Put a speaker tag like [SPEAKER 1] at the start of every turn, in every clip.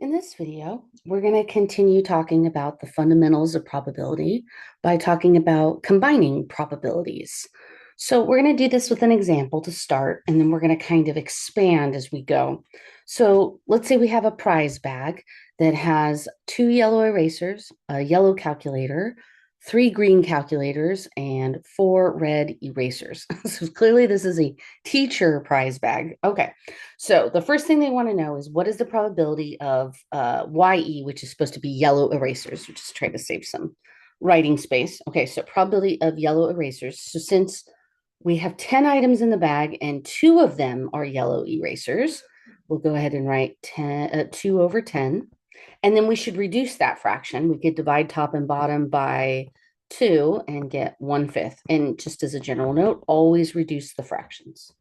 [SPEAKER 1] In this video, we're going to continue talking about the fundamentals of probability by talking about combining probabilities. So we're going to do this with an example to start, and then we're going to kind of expand as we go. So let's say we have a prize bag that has 2 yellow erasers, a yellow calculator, 3 green calculators, and 4 red erasers. So clearly this is a teacher prize bag. Okay. So the first thing they want to know is what is the probability of YE, which is supposed to be yellow erasers. We're just trying to save some writing space. Okay, so probability of yellow erasers. So since we have 10 items in the bag and 2 of them are yellow erasers, we'll go ahead and write 2 over 10. And then we should reduce that fraction. We could divide top and bottom by 2 and get 1/5. And just as a general note, always reduce the fractions.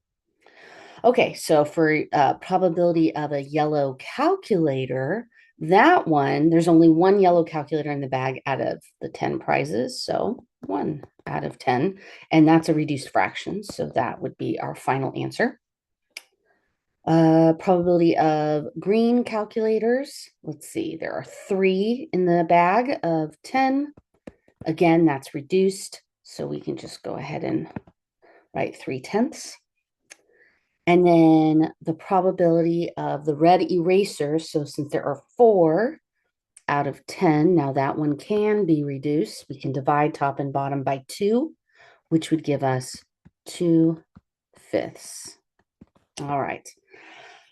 [SPEAKER 1] Okay, so for probability of a yellow calculator, that one, there's only one yellow calculator in the bag out of the 10 prizes. So 1 out of 10. And that's a reduced fraction. So that would be our final answer. Probability of green calculators. Let's see, there are 3 in the bag of 10. Again, that's reduced. So we can just go ahead and write 3/10. And then the probability of the red eraser. So since there are 4 out of 10, now that one can be reduced. We can divide top and bottom by 2, which would give us 2/5. All right.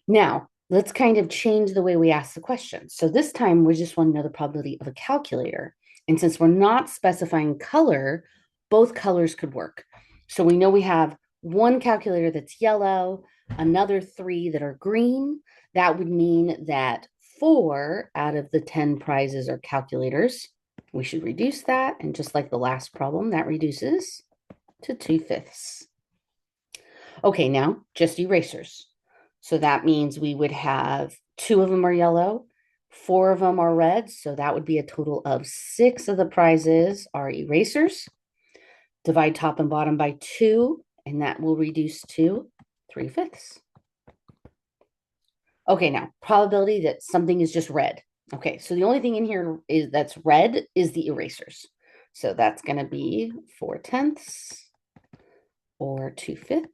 [SPEAKER 1] Now, let's kind of change the way we ask the question. So this time we just want to know the probability of a calculator. And since we're not specifying color, both colors could work. So we know we have one calculator that's yellow, another 3 that are green. That would mean that 4 out of the 10 prizes are calculators. We should reduce that. And just like the last problem, that reduces to 2/5. Okay, now just erasers. So that means we would have 2 of them are yellow, 4 of them are red. So that would be a total of 6 of the prizes are erasers. Divide top and bottom by 2, and that will reduce to 3/5. Okay, now probability that something is just red. Okay, so the only thing in here is that's red is the erasers. So that's going to be 4/10 or 2/5.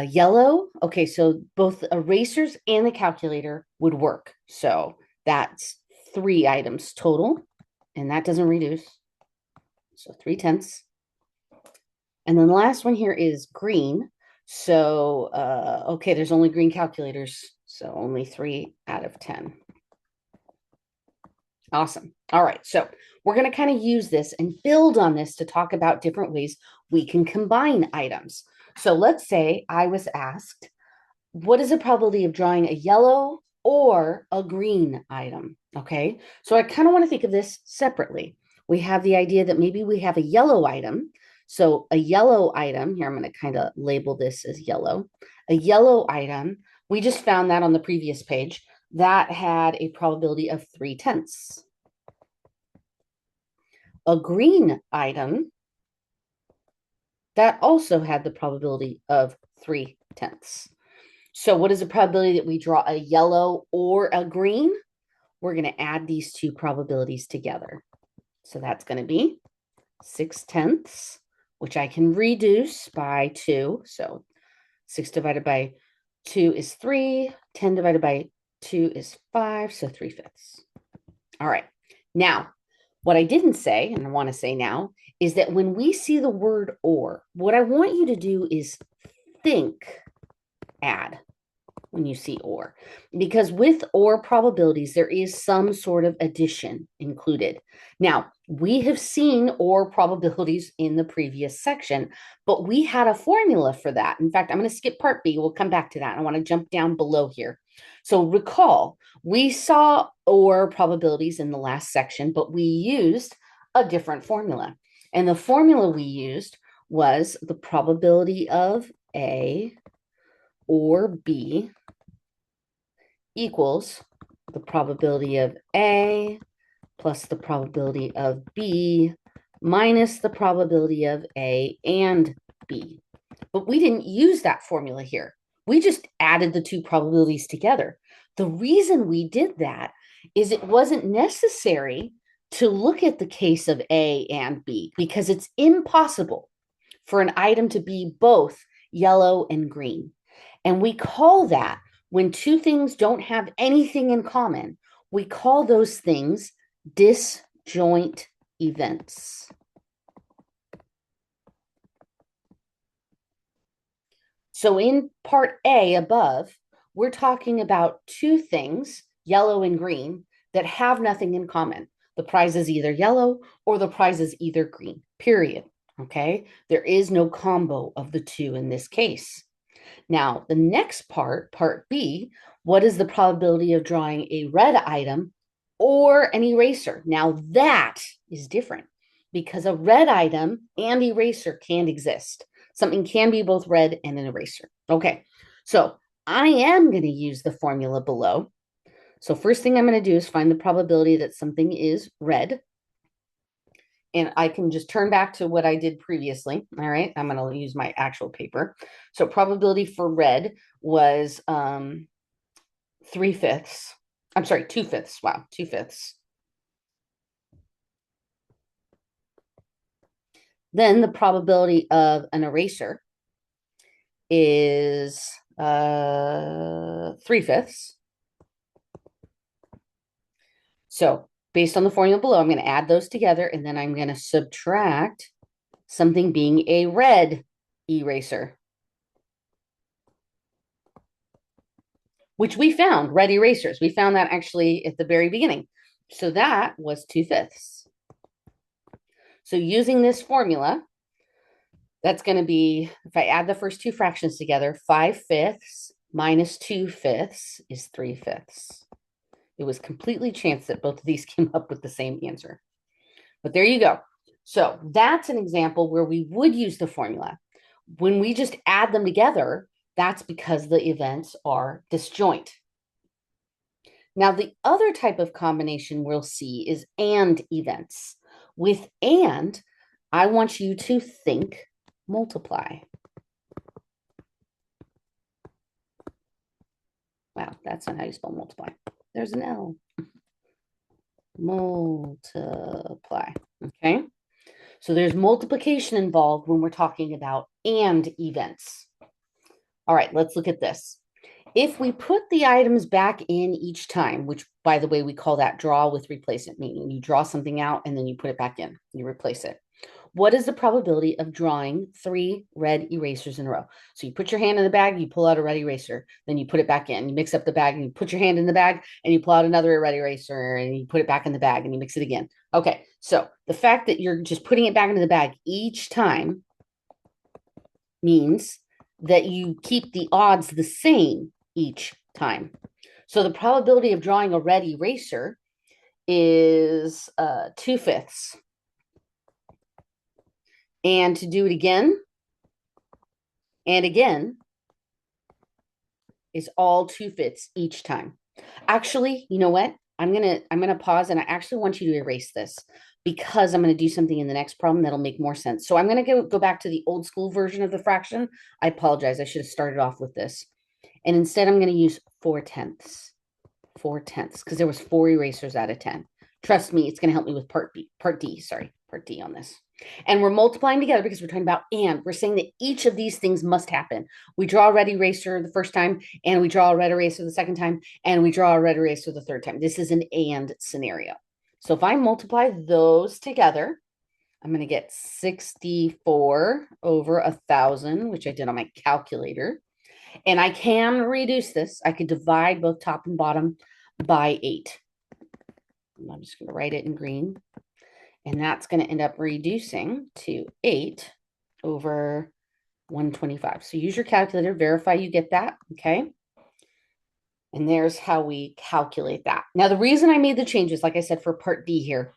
[SPEAKER 1] Yellow. Okay, so both erasers and the calculator would work. So that's 3 items total, and that doesn't reduce. So 3/10. And then the last one here is green. So, okay, there's only green calculators. So only 3 out of 10. Awesome. All right. So we're going to kind of use this and build on this to talk about different ways we can combine items. So let's say I was asked, what is the probability of drawing a yellow or a green item? Okay. So I kind of want to think of this separately. We have the idea that maybe we have a yellow item. So a yellow item, here I'm going to kind of label this as yellow. A yellow item, we just found that on the previous page, that had a probability of 3/10. A green item, that also had the probability of 3/10. So what is the probability that we draw a yellow or a green? We're going to add these two probabilities together. So that's going to be 6/10, which I can reduce by 2. So 6 divided by 2 is 3. 10 divided by 2 is 5. So 3/5. All right. Now, what I didn't say, and I want to say now, is that when we see the word or, what I want you to do is think add when you see or, because with or probabilities, there is some sort of addition included. Now, we have seen or probabilities in the previous section, but we had a formula for that. In fact, I'm going to skip part B. We'll come back to that. I want to jump down below here. So recall, we saw or probabilities in the last section, but we used a different formula. And the formula we used was the probability of A or B equals the probability of A plus the probability of B minus the probability of A and B. But we didn't use that formula here. We just added the two probabilities together. The reason we did that is it wasn't necessary to look at the case of A and B because it's impossible for an item to be both yellow and green. And we call that when two things don't have anything in common, we call those things disjoint events. So in part A above, we're talking about two things, yellow and green, that have nothing in common. The prize is either yellow or the prize is either green, period. Okay. There is no combo of the two in this case. Now, the next part, part B, what is the probability of drawing a red item or an eraser? Now, that is different because a red item and eraser can't exist. Something can be both red and an eraser. Okay, so I am going to use the formula below. So first thing I'm going to do is find the probability that something is red. And I can just turn back to what I did previously. All right, I'm going to use my actual paper. So probability for red was 3/5. I'm sorry, 2/5. Wow, 2/5. Then the probability of an eraser is 3/5. So based on the formula below, I'm going to add those together and then I'm going to subtract something being a red eraser, which we found red erasers. We found that actually at the very beginning. So that was 2/5. So using this formula, that's going to be, if I add the first two fractions together, 5/5 minus 2/5 is 3/5. It was completely chance that both of these came up with the same answer. But there you go. So that's an example where we would use the formula. When we just add them together, that's because the events are disjoint. Now, the other type of combination we'll see is and events. With and, I want you to think multiply. Wow, that's not how you spell multiply. There's an L. Multiply. Okay. So there's multiplication involved when we're talking about and events. All right, let's look at this. If we put the items back in each time, which by the way, we call that draw with replacement, meaning you draw something out and then you put it back in, you replace it. What is the probability of drawing 3 red erasers in a row? So you put your hand in the bag, you pull out a red eraser, then you put it back in, you mix up the bag and you put your hand in the bag and you pull out another red eraser and you put it back in the bag and you mix it again. Okay, so the fact that you're just putting it back into the bag each time means that you keep the odds the same each time. So the probability of drawing a red eraser is 2/5. And to do it again and again is all 2/5 each time. Actually, you know what? I'm gonna pause and I actually want you to erase this because I'm going to do something in the next problem that'll make more sense. So I'm going to go back to the old school version of the fraction. I apologize. I should have started off with this. And instead I'm going to use 4/10. 4/10, because there was 4 erasers out of 10. Trust me, it's going to help me with part D on this. And we're multiplying together because we're talking about and. We're saying that each of these things must happen. We draw a red eraser the first time, and we draw a red eraser the second time, and we draw a red eraser the third time. This is an and scenario. So if I multiply those together, I'm going to get 64 over 1,000, which I did on my calculator. And I can reduce this. I could divide both top and bottom by 8. I'm just going to write it in green. And that's going to end up reducing to 8 over 125. So use your calculator, verify you get that, okay? And there's how we calculate that. Now, the reason I made the changes, like I said, for part D here,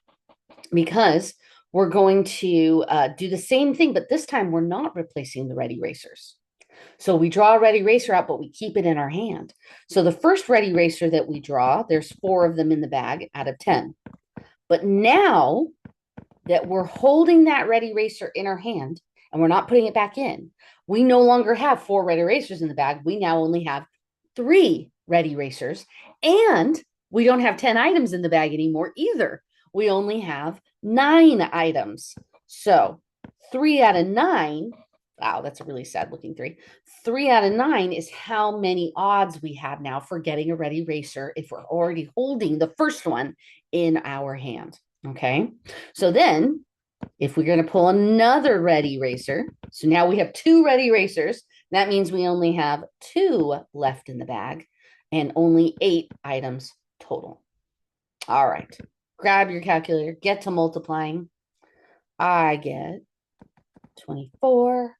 [SPEAKER 1] because we're going to do the same thing, but this time we're not replacing the red erasers. So we draw a red eraser out, but we keep it in our hand. So the first red eraser that we draw, there's 4 of them in the bag out of 10. But now that we're holding that red eraser in our hand and we're not putting it back in, We no longer have 4 red erasers in the bag. We now only have 3 red erasers. And we don't have 10 items in the bag anymore either. We only have 9 items. So 3 out of 9, wow, that's a really sad looking 3. 3 out of 9 is how many odds we have now for getting a red eraser if we're already holding the first one in our hand. Okay. So then if we're going to pull another red eraser, so now we have 2 red erasers, that means we only have 2 left in the bag and only 8 items total. All right, grab your calculator, get to multiplying. I get 24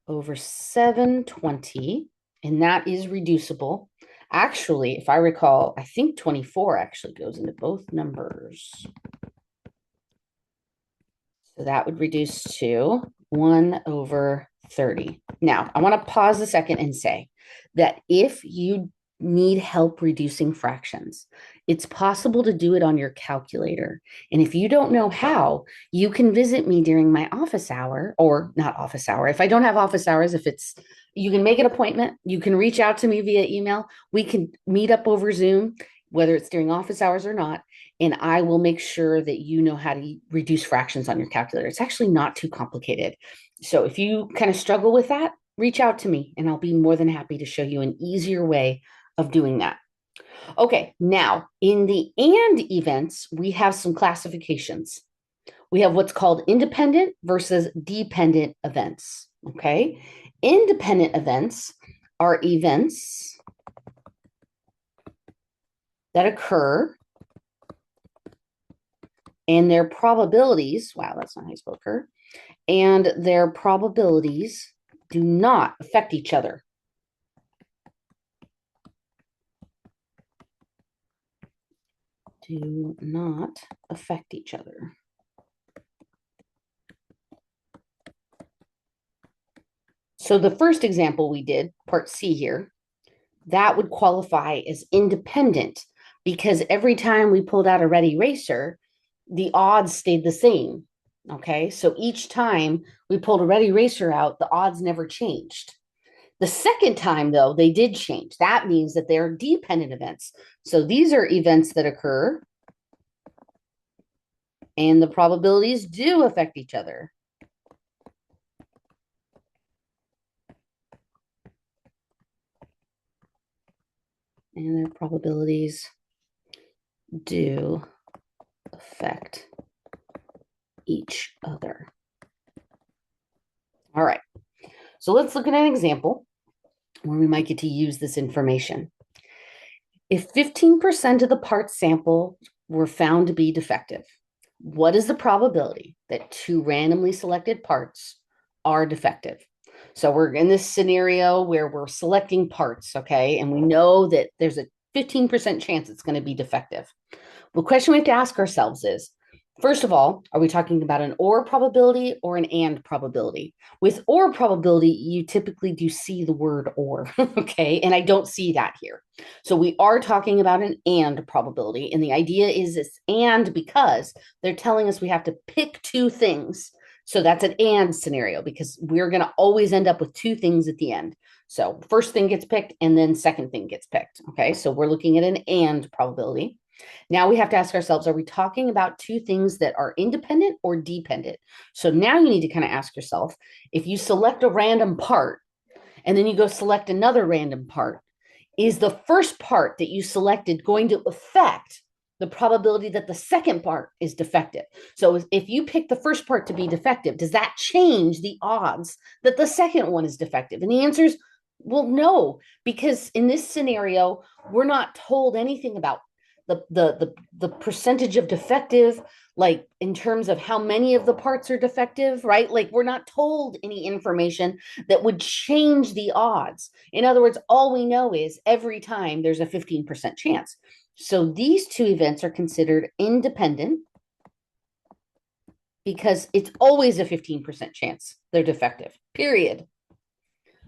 [SPEAKER 1] over 720, and that is reducible. Actually, if I recall, I think 24 actually goes into both numbers. So that would reduce to 1 over 30. Now, I want to pause a second and say that if you need help reducing fractions, it's possible to do it on your calculator. And if you don't know how, you can visit me during my office hour, or not office hour. If I don't have office hours, if it's, you can make an appointment, you can reach out to me via email. We can meet up over Zoom, whether it's during office hours or not, and I will make sure that you know how to reduce fractions on your calculator. It's actually not too complicated. So if you kind of struggle with that, reach out to me and I'll be more than happy to show you an easier way of doing that. Okay, now in the and events, we have some classifications. We have what's called independent versus dependent events. Okay, independent events are events that occur and their probabilities, wow, that's not how you spell occur, and their probabilities do not affect each other. Do not affect each other. So the first example we did, part C here, that would qualify as independent because every time we pulled out a red eraser, the odds stayed the same. Okay, so each time we pulled a red eraser out, the odds never changed. The second time, though, they did change. That means that they're dependent events. So these are events that occur and the probabilities do affect each other. And their probabilities do affect each other. All right, so let's look at an example where we might get to use this information. If 15% of the parts sampled were found to be defective, what is the probability that 2 randomly selected parts are defective? So we're in this scenario where we're selecting parts, okay? And we know that there's a 15% chance it's going to be defective. The question we have to ask ourselves is, first of all, are we talking about an or probability or an and probability? With or probability, you typically do see the word or, okay? And I don't see that here. So we are talking about an and probability. And the idea is this and because they're telling us we have to pick 2 things. So that's an and scenario because we're going to always end up with 2 things at the end. So first thing gets picked and then second thing gets picked. Okay, so we're looking at an and probability. Now we have to ask ourselves, are we talking about 2 things that are independent or dependent? So now you need to kind of ask yourself, if you select a random part and then you go select another random part, is the first part that you selected going to affect the probability that the second part is defective? So if you pick the first part to be defective, does that change the odds that the second one is defective? And the answer is, well, no, because in this scenario, we're not told anything about the percentage of defective, like in terms of how many of the parts are defective, right? Like we're not told any information that would change the odds. In other words, all we know is every time there's a 15% chance. So these 2 events are considered independent because it's always a 15% chance they're defective, period.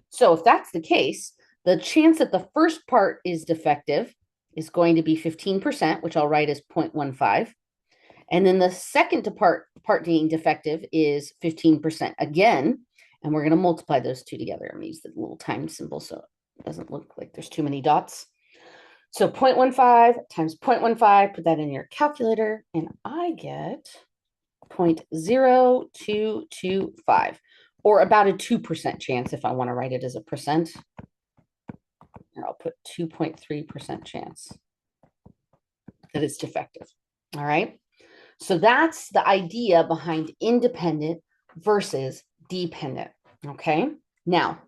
[SPEAKER 1] So if that's the case, the chance that the first part is defective is going to be 15%, which I'll write as 0.15. And then the second part being defective is 15% again. And we're going to multiply those two together. I'm going to use the little time symbol so it doesn't look like there's too many dots. So 0.15 times 0.15, put that in your calculator, and I get 0.0225, or about a 2% chance if I want to write it as a percent. Here, I'll put 2.3% chance that it's defective. All right. So that's the idea behind independent versus dependent. Okay. Now,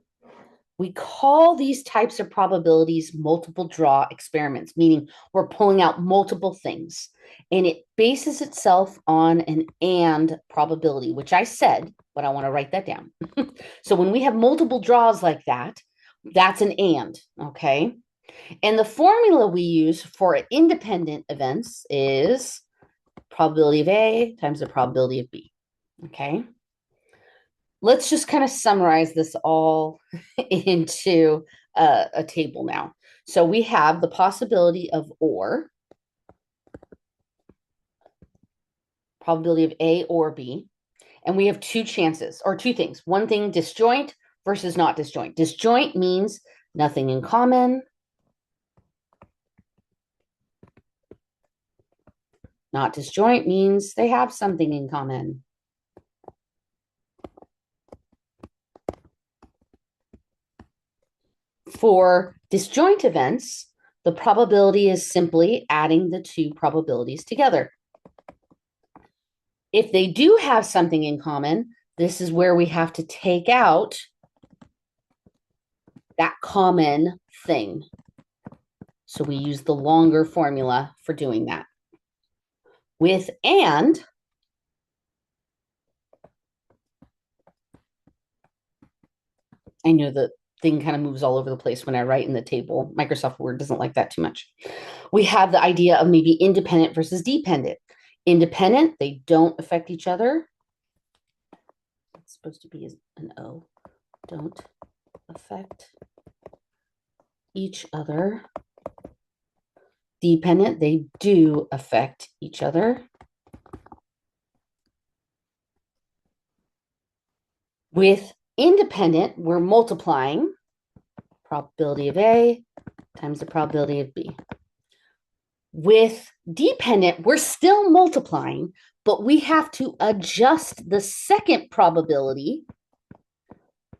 [SPEAKER 1] we call these types of probabilities multiple draw experiments, meaning we're pulling out multiple things. And it bases itself on an and probability, which I said, but I want to write that down. So when we have multiple draws like that, that's an and, okay? And the formula we use for independent events is probability of A times the probability of B, okay? Let's just kind of summarize this all into a table now. So we have the possibility of or, probability of A or B, and we have two chances or two things. One thing, disjoint versus not disjoint. Disjoint means nothing in common. Not disjoint means they have something in common. For disjoint events, the probability is simply adding the two probabilities together. If they do have something in common, this is where we have to take out that common thing. So we use the longer formula for doing that. With and, I know the thing kind of moves all over the place when I write in the table. Microsoft Word doesn't like that too much. We have the idea of maybe independent versus dependent. Independent, they don't affect each other. It's supposed to be an O. Don't affect each other. Dependent, they do affect each other. With independent, we're multiplying probability of A times the probability of B. With dependent, we're still multiplying, but we have to adjust the second probability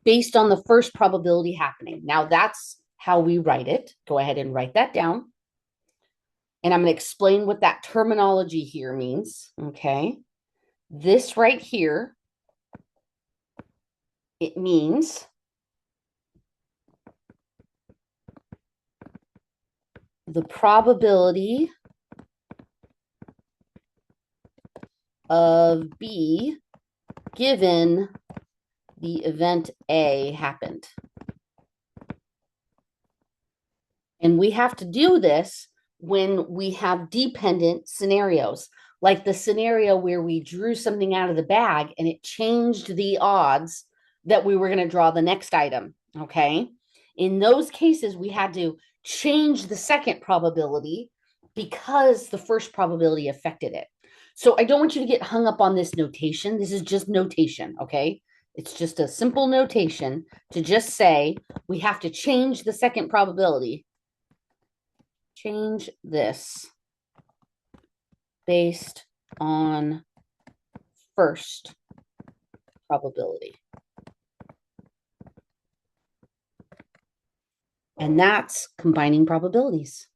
[SPEAKER 1] based on the first probability happening. Now that's how we write it. Go ahead and write that down. And I'm going to explain what that terminology here means. Okay. This right here, it means the probability of B given the event A happened. And we have to do this when we have dependent scenarios, like the scenario where we drew something out of the bag and it changed the odds that we were going to draw the next item. Okay. In those cases, we had to change the second probability because the first probability affected it. So I don't want you to get hung up on this notation. This is just notation. Okay. It's just a simple notation to just say we have to change the second probability. Change this based on first probability. And that's combining probabilities.